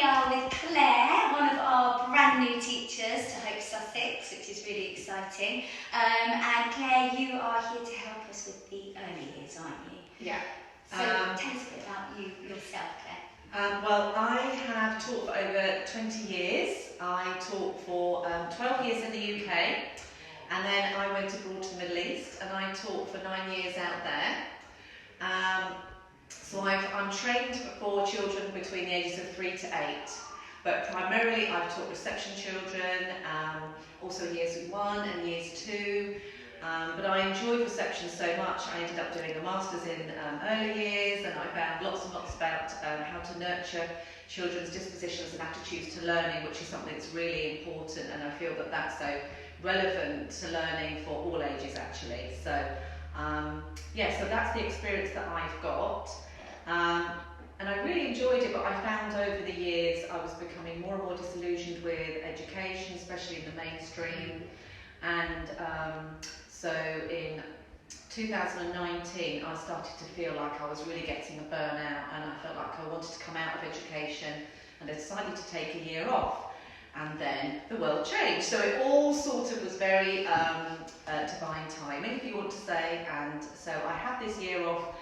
are with Clare, one of our brand new teachers to Hope Sussex, which is really exciting. And Clare, you are here to help us with the early years, aren't you? Yeah. So tell us a bit about you yourself, Clare. Well, I have taught for over 20 years. I taught for 12 years in the UK, and then I went abroad to the Middle East, and I taught for 9 years out there. So I'm trained for children between the ages of 3 to 8, but primarily I've taught reception children, also years 1 and years 2. But I enjoyed reception so much, I ended up doing a master's in early years, and I found lots and lots about how to nurture children's dispositions and attitudes to learning, which is something that's really important, and I feel that that's so relevant to learning for all ages actually. So so that's the experience that I've got. And I really enjoyed it, but I found over the years I was becoming more and more disillusioned with education, especially in the mainstream. And so in 2019 I started to feel like I was really getting a burnout, and I felt like I wanted to come out of education, and I decided to take a year off. And then the world changed, so it all sort of was very divine timing, if you want to say. And so I had this year off,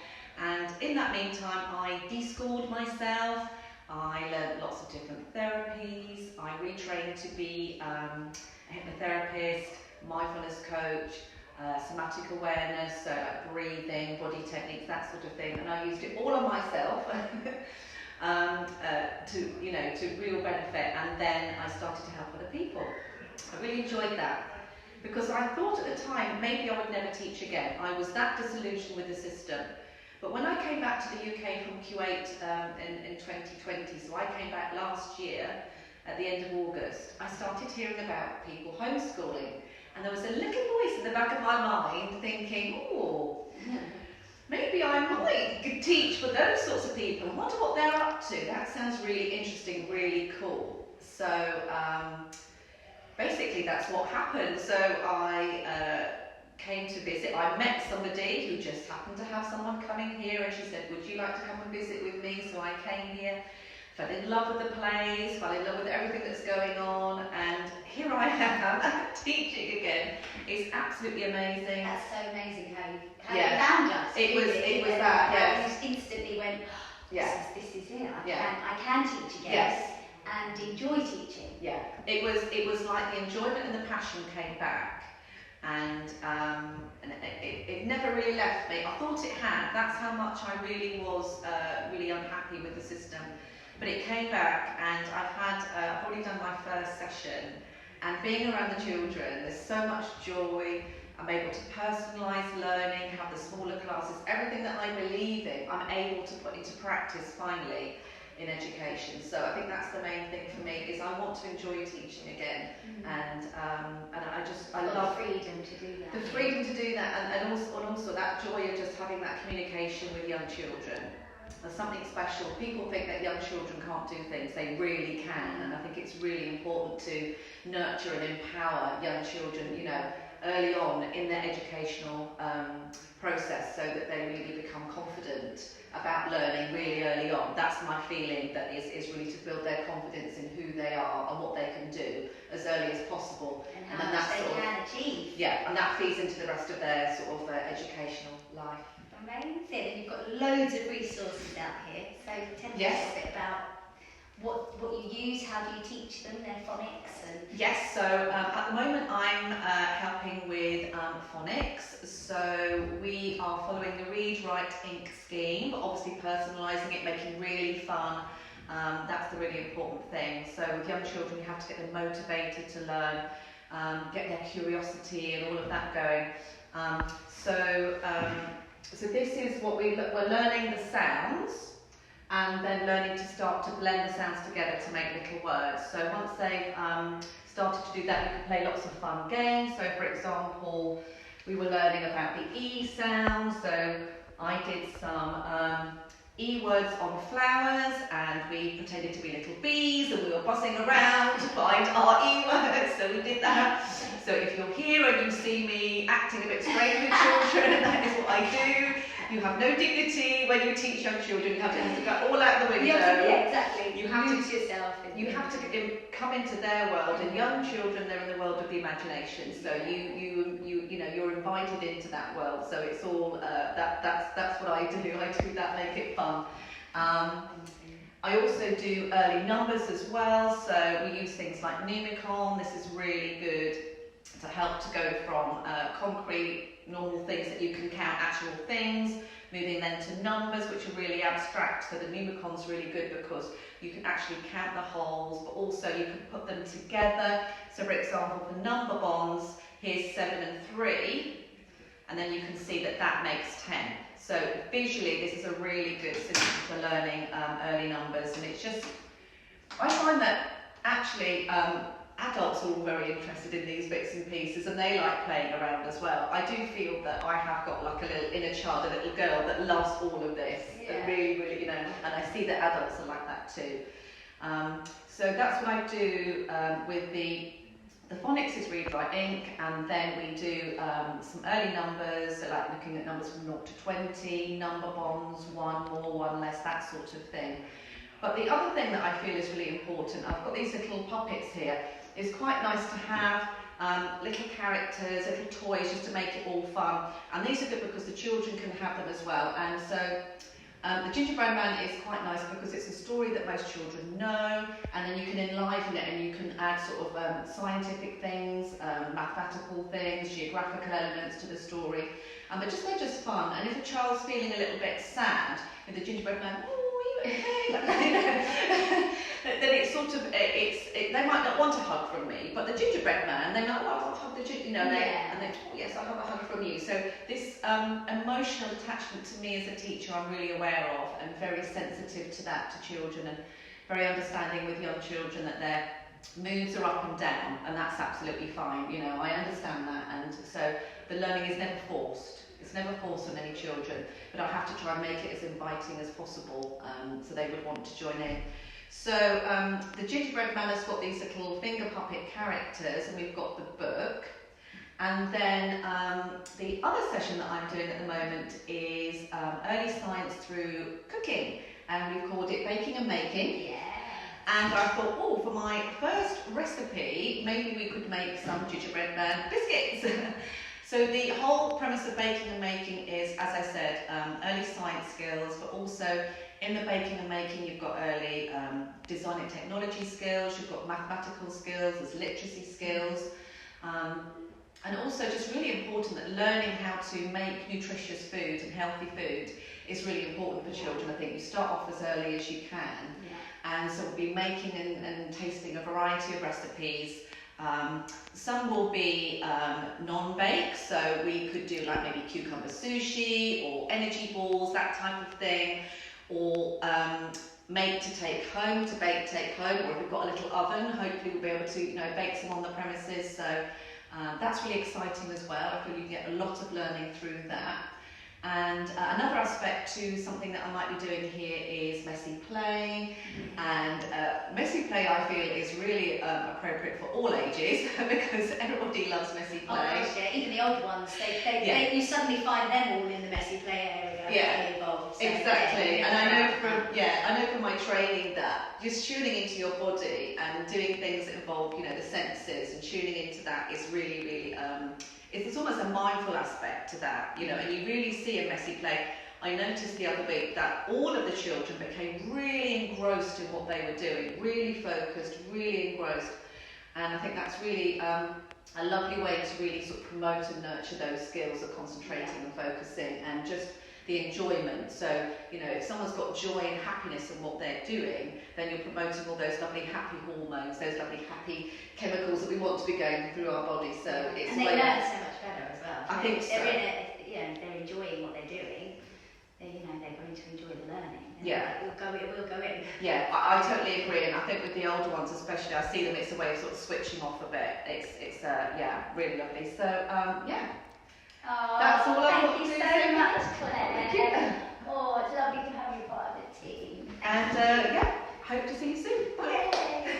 and in that meantime I de-schooled myself. I learned lots of different therapies. I retrained to be a hypnotherapist, mindfulness coach, somatic awareness, so like breathing, body techniques, that sort of thing, and I used it all on myself. To real benefit, and then I started to help other people. I really enjoyed that, because I thought at the time maybe I would never teach again. I was that disillusioned with the system. But when I came back to the UK from Kuwait in 2020, so I came back last year at the end of August, I started hearing about people homeschooling, and there was a little voice in the back of my mind thinking, oh, maybe I might teach for those sorts of people. I wonder what they're up to. That sounds really interesting, really cool. So basically that's what happened. So I came to visit. I met somebody who just happened to have someone coming here, and she said, would you like to come and visit with me? So I came here, fell in love with the place, fell in love with everything that's going on, and here I am teaching again. It's absolutely amazing. That's so amazing how you found us. It was that, yes. You just instantly went, this is it. I can teach again. Yes. And enjoy teaching. Yeah. It was like the enjoyment and the passion came back, and it never really left me. I thought it had. That's how much I really was really unhappy with the system. But it came back, and I've already done my first session, and being around the children, there's so much joy. I'm able to personalise learning, have the smaller classes, everything that I believe in, I'm able to put into practice finally in education. So I think that's the main thing for me, is I want to enjoy teaching again, and I love the freedom to do that. The freedom to do that, and also that joy of just having that communication with young children. There's something special. People think that young children can't do things. They really can, and I think it's really important to nurture and empower young children, early on in their educational process, so that they really become confident about learning really early on. That's my feeling, that is really to build their confidence in who they are and what they can do as early as possible. And how much they can achieve. Yeah, and that feeds into the rest of their sort of educational life. Amazing. And you've got loads of resources out here. So tell us a little bit about what you use, how do you teach them, their phonics? Yes, so at the moment I'm helping with phonics. So we are following the Read, Write, Ink scheme, but obviously personalising it, making really fun. That's the really important thing. So with young children, you have to get them motivated to learn, get their curiosity and all of that going. So this is what we're learning the sounds, and then learning to start to blend the sounds together to make little words. So once they've started to do that, you can play lots of fun games. So for example, we were learning about the E sound, so I did some E words on flowers, and we pretended to be little bees, and we were buzzing around to find our E words, so we did that. So if you're here and you see me acting a bit strange with children, that is what I do. You have no dignity when you teach young children. You have to go all out the window. Yeah, exactly. You have to yourself. You have to come into their world, and young children, they're in the world of the imagination. So you know, you're invited into that world. So it's all that's what I do. I do that, make it fun. I also do early numbers as well. So we use things like Numicon. This is really good to help to go from concrete, normal things that you can count, actual things, moving then to numbers, which are really abstract. So the Numicon's really good because you can actually count the holes, but also you can put them together. So for example, for number bonds, here's 7 and 3, and then you can see that that makes 10. So visually, this is a really good system for learning early numbers, and it's just, I find that actually adults are all very interested in these bits and pieces, and they like playing around as well. I do feel that I have got like a little inner child, a little girl that loves all of this, and really, you know, and I see that adults are like that too. So that's what I do with the phonics is read, write, ink, and then we do some early numbers, so like looking at numbers from 0 to 20, number bonds, 1 more, 1 less, that sort of thing. But the other thing that I feel is really important, I've got these little puppets here. It's quite nice to have little characters, little toys, just to make it all fun. And these are good because the children can have them as well. And so the Gingerbread Man is quite nice because it's a story that most children know, and then you can enliven it and you can add sort of scientific things, mathematical things, geographical elements to the story. But they're just fun. And if a child's feeling a little bit sad with the Gingerbread Man, then it's sort of, they might not want a hug from me, but the Gingerbread Man, they're like, oh, I'll hug the gingerbread, you know, and they, oh yes, I'll have a hug from you. So this emotional attachment to me as a teacher, I'm really aware of, and very sensitive to that, to children, and very understanding with young children that their moods are up and down, and that's absolutely fine, you know, I understand that, and so the learning is never forced. It's never forced on any children, but I have to try and make it as inviting as possible, so they would want to join in. So the Gingerbread Man has got these little finger puppet characters, and we've got the book. And then the other session that I'm doing at the moment is early science through cooking, and we've called it Baking and Making. Yeah. And I thought, oh, for my first recipe, maybe we could make some Gingerbread Man biscuits. So the whole premise of baking and making is, as I said, early science skills, but also in the baking and making you've got early design and technology skills, you've got mathematical skills, there's literacy skills, and also just really important that learning how to make nutritious food and healthy food is really important for children. I think you start off as early as you can, and so we'll be making and tasting a variety of recipes. Some will be non-bake, so we could do like maybe cucumber sushi or energy balls, that type of thing, or make to take home, to bake take home, or if we've got a little oven, hopefully we'll be able to, you know, bake some on the premises. So that's really exciting as well. I feel you get a lot of learning through that. And another aspect to something that I might be doing here is messy play. And messy play, I feel, is really appropriate for all ages because everybody loves messy play. Oh gosh, yeah. Even the old ones, you suddenly find them all in the messy play area. Yeah, involved, so exactly. And I know from my training that just tuning into your body and doing things that involve, you know, the senses and tuning into that is really, really it's almost a mindful aspect to that, you know, and you really see a messy play. I noticed the other week that all of the children became really engrossed in what they were doing, really focused, really engrossed. And I think that's really a lovely way to really sort of promote and nurture those skills of concentrating and focusing and just the enjoyment. So, you know, if someone's got joy and happiness in what they're doing, then you're promoting all those lovely happy hormones, those lovely happy chemicals that we want to be going through our body. So it's and they learn so much better as well. I think so. They're enjoying what they're doing. They're going to enjoy the learning. Yeah. It will go in. Yeah, I totally agree, and I think with the older ones especially, I see them, it's a way of sort of switching off a bit. It's really lovely. So, yeah. Oh, that's all I've got to Thank do. you so much, Claire. Thank you. Oh, it's lovely to have you part of the team. And, hope to see you soon. Bye. Yay.